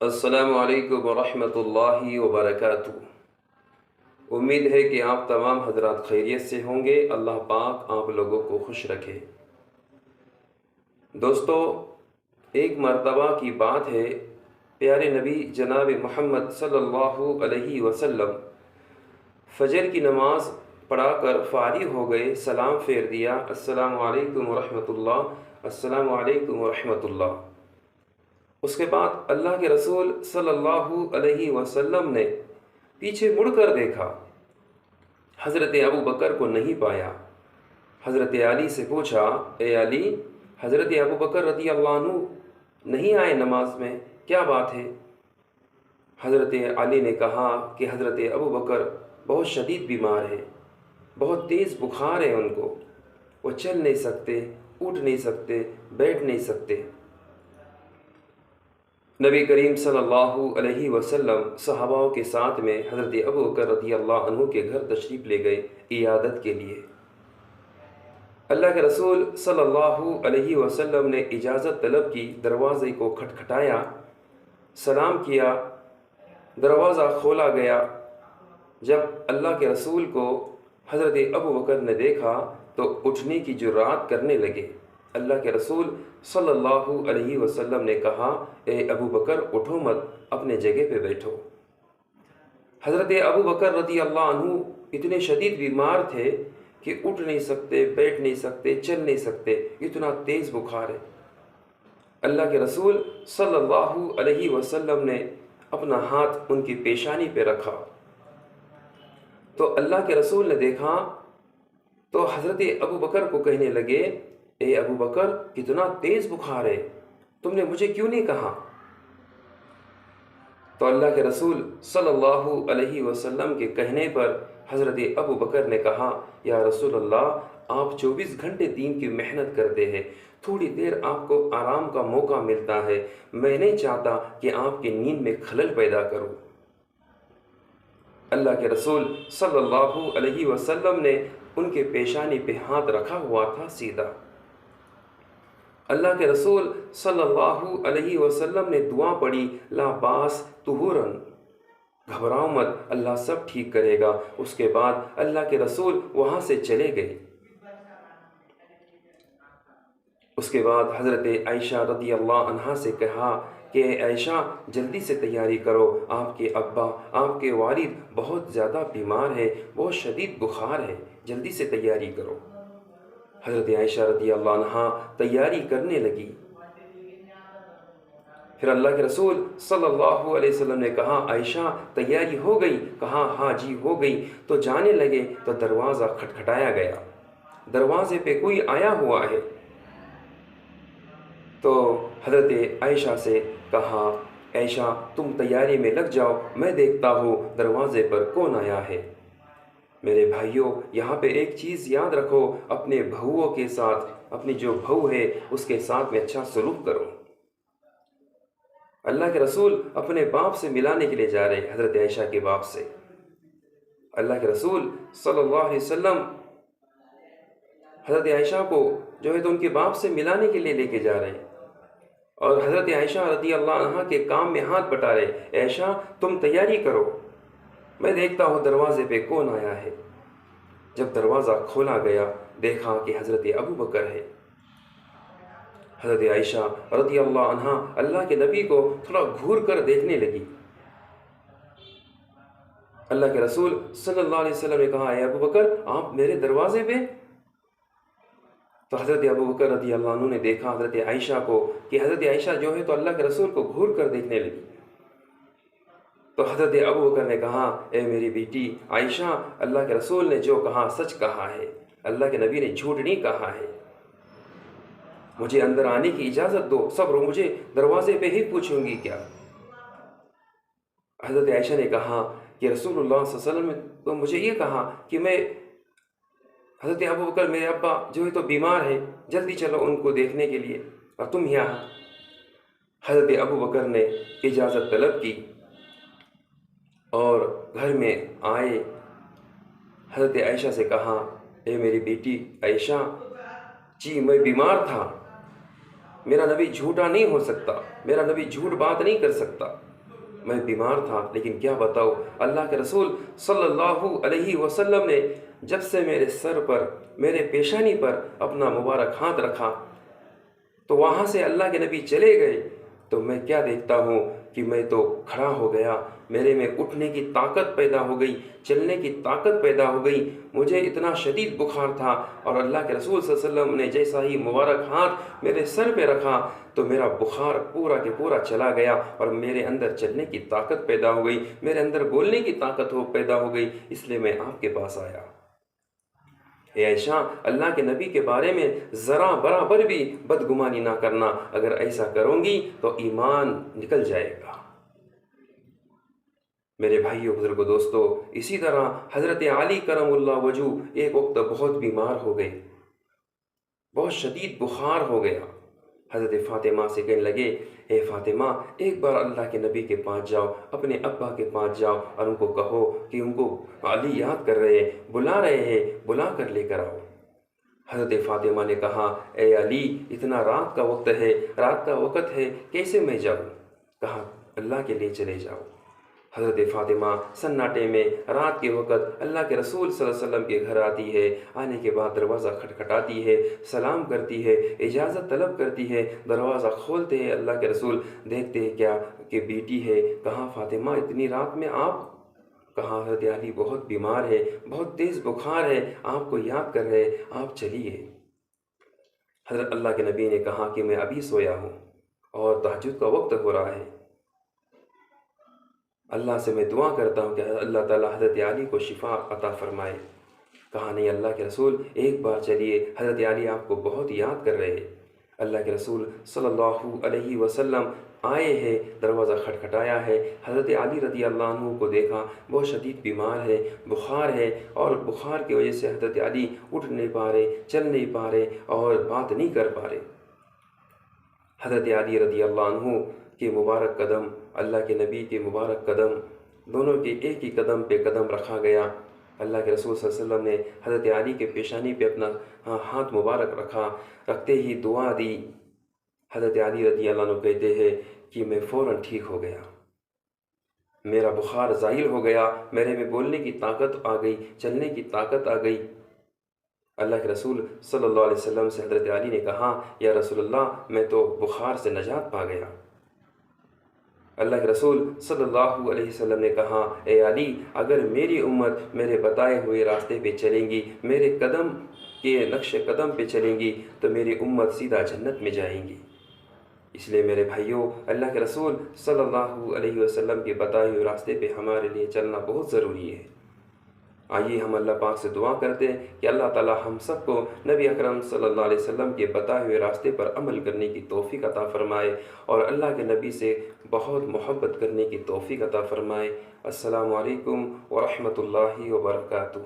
السلام علیکم ورحمۃ اللہ وبرکاتہ۔ امید ہے کہ آپ تمام حضرات خیریت سے ہوں گے۔ اللہ پاک آپ لوگوں کو خوش رکھے۔ دوستو، ایک مرتبہ کی بات ہے، پیارے نبی جناب محمد صلی اللہ علیہ وسلم فجر کی نماز پڑھا کر فارغ ہو گئے، سلام پھیر دیا، السلام علیکم ورحمۃ اللہ، السلام علیکم ورحمۃ اللہ۔ اس کے بعد اللہ کے رسول صلی اللہ علیہ وسلم نے پیچھے مڑ کر دیکھا، حضرت ابو بکر کو نہیں پایا۔ حضرت علی سے پوچھا، اے علی، حضرت ابو بکر رضی اللہ عنہ نہیں آئے نماز میں، کیا بات ہے؟ حضرت علی نے کہا کہ حضرت ابو بکر بہت شدید بیمار ہے، بہت تیز بخار ہے ان کو، وہ چل نہیں سکتے، اٹھ نہیں سکتے، بیٹھ نہیں سکتے۔ نبی کریم صلی اللہ علیہ وسلم صحابہ کے ساتھ میں حضرت ابو بکر رضی اللہ عنہ کے گھر تشریف لے گئے عیادت کے لیے۔ اللہ کے رسول صلی اللہ علیہ وسلم نے اجازت طلب کی، دروازے کو کھٹکھٹایا، سلام کیا، دروازہ کھولا گیا۔ جب اللہ کے رسول کو حضرت ابو بکر نے دیکھا تو اٹھنے کی جرات کرنے لگے۔ اللہ کے رسول صلی اللہ علیہ وسلم نے کہا، اے ابو بکر، اٹھو مت، اپنے جگہ پہ بیٹھو۔ حضرت ابو بکر رضی اللہ عنہ اتنے شدید بیمار تھے کہ اٹھ نہیں سکتے، بیٹھ نہیں سکتے، چل نہیں سکتے، اتنا تیز بخار ہے۔ اللہ کے رسول صلی اللہ علیہ وسلم نے اپنا ہاتھ ان کی پیشانی پہ رکھا تو اللہ کے رسول نے دیکھا تو حضرت ابو بکر کو کہنے لگے، اے ابو بکر، کتنا تیز بخار ہے، تم نے مجھے کیوں نہیں کہا؟ تو اللہ کے رسول صلی اللہ علیہ وسلم کے کہنے پر حضرت ابو بکر نے کہا، یا رسول اللہ، آپ 24 گھنٹے دین کی محنت کرتے ہیں، تھوڑی دیر آپ کو آرام کا موقع ملتا ہے، میں نہیں چاہتا کہ آپ کی نیند میں خلل پیدا کروں۔ اللہ کے رسول صلی اللہ علیہ وسلم نے ان کے پیشانی پہ ہاتھ رکھا ہوا تھا سیدھا۔ اللہ کے رسول صلی اللہ علیہ وسلم نے دعا پڑھی، لا باس طہورن، گھبراؤ مت، اللہ سب ٹھیک کرے گا۔ اس کے بعد اللہ کے رسول وہاں سے چلے گئے۔ اس کے بعد حضرت عائشہ رضی اللہ عنہا سے کہا کہ عائشہ، جلدی سے تیاری کرو، آپ کے ابا، آپ کے والد بہت زیادہ بیمار ہے، بہت شدید بخار ہے، جلدی سے تیاری کرو۔ حضرت عائشہ رضی اللہ عنہا تیاری کرنے لگی۔ پھر اللہ کے رسول صلی اللہ علیہ وسلم نے کہا، عائشہ تیاری ہو گئی؟ کہا، ہاں جی ہو گئی۔ تو جانے لگے تو دروازہ کھٹکھٹایا گیا، دروازے پہ کوئی آیا ہوا ہے۔ تو حضرت عائشہ سے کہا، عائشہ تم تیاری میں لگ جاؤ، میں دیکھتا ہوں دروازے پر کون آیا ہے۔ میرے بھائیوں، یہاں پہ ایک چیز یاد رکھو، اپنے بہوؤں کے ساتھ، اپنی جو بہو ہے اس کے ساتھ میں اچھا سلوک کرو۔ اللہ کے رسول اپنے باپ سے ملانے کے لیے جا رہے، حضرت عائشہ کے باپ سے۔ اللہ کے رسول صلی اللہ علیہ وسلم حضرت عائشہ کو جو ہے تو ان کے باپ سے ملانے کے لیے لے کے جا رہے ہیں، اور حضرت عائشہ رضی اللہ عنہا کے کام میں ہاتھ بٹا رہے، عائشہ تم تیاری کرو، میں دیکھتا ہوں دروازے پہ کون آیا ہے۔ جب دروازہ کھولا گیا دیکھا کہ حضرت ابو بکر ہے۔ حضرت عائشہ رضی اللہ عنہا اللہ کے نبی کو تھوڑا گھور کر دیکھنے لگی۔ اللہ کے رسول صلی اللہ علیہ وسلم نے کہا، اے ابو بکر، آپ میرے دروازے پہ؟ تو حضرت ابو بکر رضی اللہ عنہ نے دیکھا حضرت عائشہ کو کہ حضرت عائشہ جو ہے تو اللہ کے رسول کو گھور کر دیکھنے لگی۔ تو حضرت ابو بکر نے کہا، اے میری بیٹی عائشہ، اللہ کے رسول نے جو کہا سچ کہا ہے، اللہ کے نبی نے جھوٹ نہیں کہا ہے، مجھے اندر آنے کی اجازت دو، صبر، مجھے دروازے پہ ہی پوچھوں گی کیا؟ حضرت عائشہ نے کہا کہ رسول اللہ صلی اللہ علیہ وسلم نے تو مجھے یہ کہا کہ میں، حضرت ابو بکر میرے ابا جو ہے تو بیمار ہے، جلدی چلو ان کو دیکھنے کے لیے، اور تم یہاں۔ حضرت ابو بکر نے اجازت طلب کی اور گھر میں آئے۔ حضرت عائشہ سے کہا، اے میری بیٹی عائشہ، جی میں بیمار تھا، میرا نبی جھوٹا نہیں ہو سکتا، میرا نبی جھوٹ بات نہیں کر سکتا۔ میں بیمار تھا، لیکن کیا بتاؤ، اللہ کے رسول صلی اللہ علیہ وسلم نے جب سے میرے سر پر، میرے پیشانی پر اپنا مبارک ہاتھ رکھا تو وہاں سے اللہ کے نبی چلے گئے تو میں کیا دیکھتا ہوں کہ میں تو کھڑا ہو گیا، میرے میں اٹھنے کی طاقت پیدا ہو گئی، چلنے کی طاقت پیدا ہو گئی۔ مجھے اتنا شدید بخار تھا، اور اللہ کے رسول صلی اللہ علیہ وسلم نے جیسا ہی مبارک ہاتھ میرے سر پہ رکھا تو میرا بخار پورا کے پورا چلا گیا، اور میرے اندر چلنے کی طاقت پیدا ہو گئی، میرے اندر بولنے کی طاقت پیدا ہو گئی، اس لیے میں آپ کے پاس آیا۔ اے عائشہ، اللہ کے نبی کے بارے میں ذرا برابر بھی بدگمانی نہ کرنا، اگر ایسا کروں گی تو ایمان نکل جائے گا۔ میرے بھائیوں، بزرگوں، دوستو، اسی طرح حضرت علی کرم اللہ وجہ ایک وقت بہت بیمار ہو گئے، بہت شدید بخار ہو گیا۔ حضرت فاطمہ سے کہنے لگے، اے فاطمہ، ایک بار اللہ کے نبی کے پاس جاؤ، اپنے ابا کے پاس جاؤ اور ان کو کہو کہ ان کو علی یاد کر رہے ہیں، بلا رہے ہیں، بلا کر لے کر آؤ۔ حضرت فاطمہ نے کہا، اے علی، اتنا رات کا وقت ہے، کیسے میں جاؤں؟ کہا، اللہ کے لیے چلے جاؤ۔ حضرت فاطمہ سناٹے میں رات کے وقت اللہ کے رسول صلی اللہ علیہ وسلم کے گھر آتی ہے، آنے کے بعد دروازہ کھٹکھٹاتی ہے، سلام کرتی ہے، اجازت طلب کرتی ہے، دروازہ کھولتے ہیں، اللہ کے رسول دیکھتے ہیں کیا کہ بیٹی ہے۔ کہاں فاطمہ، اتنی رات میں آپ؟ کہا، حضرت علی بہت بیمار ہے، بہت تیز بخار ہے، آپ کو یاد کر رہے، آپ چلیے۔ حضرت اللہ کے نبی نے کہا کہ میں ابھی سویا ہوں اور تہجد کا وقت ہو رہا ہے، اللہ سے میں دعا کرتا ہوں کہ اللہ تعالیٰ حضرت علی کو شفا عطا فرمائے۔ کہا، نہیں اللہ کے رسول، ایک بار چلیے، حضرت علی آپ کو بہت یاد کر رہے ہیں۔ اللہ کے رسول صلی اللہ علیہ وسلم آئے ہیں، دروازہ کھٹکھٹایا ہے، حضرت علی رضی اللہ عنہ کو دیکھا، بہت شدید بیمار ہے، بخار ہے، اور بخار کی وجہ سے حضرت علی اٹھ نہیں پا رہے، چل نہیں پا رہے اور بات نہیں کر پا رہے۔ حضرت علی رضی اللہ عنہ کے مبارک قدم، اللہ کے نبی کے مبارک قدم، دونوں کے ایک ہی قدم پہ قدم رکھا گیا۔ اللہ کے رسول صلی اللہ علیہ وسلم نے حضرت علی کے پیشانی پہ اپنا ہاتھ مبارک رکھا، رکھتے ہی دعا دی۔ حضرت علی رضی اللہ عنہ کہتے ہیں کہ میں فوراً ٹھیک ہو گیا، میرا بخار زائل ہو گیا، میرے میں بولنے کی طاقت آ گئی، چلنے کی طاقت آ گئی۔ اللہ کے رسول صلی اللہ علیہ وسلم سے حضرت علی نے کہا، یا رسول اللہ، میں تو بخار سے نجات پا گیا۔ اللہ کے رسول صلی اللہ علیہ وسلم نے کہا، اے علی، اگر میری امت میرے بتائے ہوئے راستے پہ چلیں گی، میرے قدم کے نقش قدم پہ چلیں گی تو میری امت سیدھا جنت میں جائیں گی۔ اس لیے میرے بھائیوں، اللہ کے رسول صلی اللہ علیہ وسلم کے بتائے ہوئے راستے پہ ہمارے لیے چلنا بہت ضروری ہے۔ آئیے ہم اللہ پاک سے دعا کرتے ہیں کہ اللہ تعالیٰ ہم سب کو نبی اکرم صلی اللہ علیہ وسلم کے بتائے ہوئے راستے پر عمل کرنے کی توفیق عطا فرمائے، اور اللہ کے نبی سے بہت محبت کرنے کی توفیق عطا فرمائے۔ السلام علیکم ورحمۃ اللہ وبرکاتہ۔